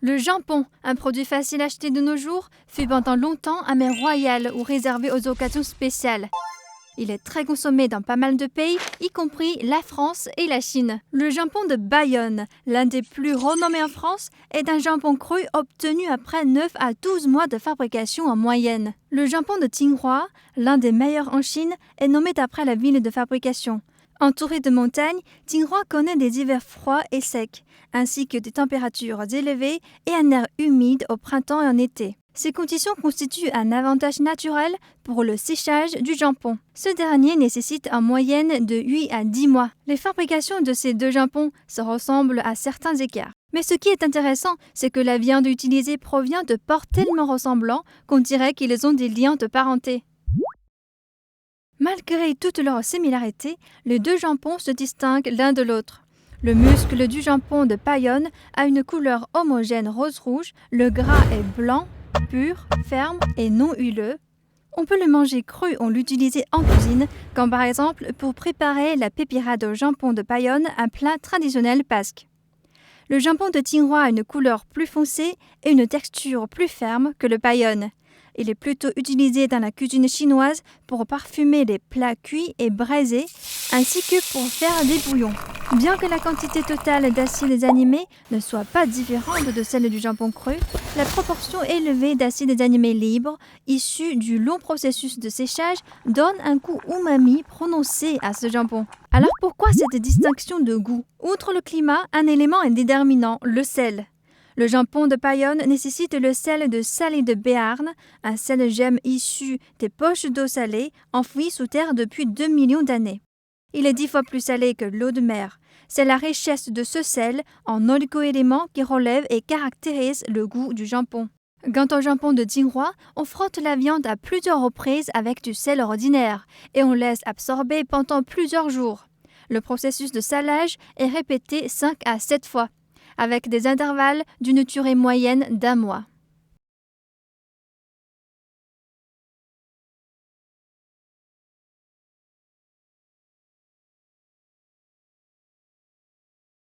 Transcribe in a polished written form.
Le jambon, un produit facile à acheter de nos jours, fut pendant longtemps un mets royal ou réservé aux occasions spéciales. Il est très consommé dans pas mal de pays, y compris la France et la Chine. Le jambon de Bayonne, l'un des plus renommés en France, est un jambon cru obtenu après 9 à 12 mois de fabrication en moyenne. Le jambon de Tsinghua, l'un des meilleurs en Chine, est nommé d'après la ville de fabrication. Entouré de montagnes, Tsinghua connaît des hivers froids et secs, ainsi que des températures élevées et un air humide au printemps et en été. Ces conditions constituent un avantage naturel pour le séchage du jambon. Ce dernier nécessite en moyenne de 8 à 10 mois. Les fabrications de ces deux jambons se ressemblent à certains écarts. Mais ce qui est intéressant, c'est que la viande utilisée provient de porcs tellement ressemblants qu'on dirait qu'ils ont des liens de parenté. Malgré toutes leurs similarités, les deux jambons se distinguent l'un de l'autre. Le muscle du jambon de Bayonne a une couleur homogène rose-rouge, le gras est blanc, pur, ferme et non huileux. On peut le manger cru ou l'utiliser en cuisine, comme par exemple pour préparer la pépirade au jambon de Bayonne, un plat traditionnel basque. Le jambon de Tsinghua a une couleur plus foncée et une texture plus ferme que le Bayonne. Il est plutôt utilisé dans la cuisine chinoise pour parfumer les plats cuits et braisés, ainsi que pour faire des bouillons. Bien que la quantité totale d'acides animés ne soit pas différente de celle du jambon cru, la proportion élevée d'acides animés libres, issus du long processus de séchage, donne un goût umami prononcé à ce jambon. Alors pourquoi cette distinction de goût? Outre le climat, un élément est déterminant, le sel. Le jambon de Bayonne nécessite le sel de Salé de Béarn, un sel gemme issu des poches d'eau salée enfouies sous terre depuis 2 millions d'années. Il est 10 fois plus salé que l'eau de mer. C'est la richesse de ce sel en oligo-éléments qui relève et caractérise le goût du jambon. Quant au jambon de Tsinghua, on frotte la viande à plusieurs reprises avec du sel ordinaire et on laisse absorber pendant plusieurs jours. Le processus de salage est répété 5 à 7 fois, avec des intervalles d'une durée moyenne d'1 mois.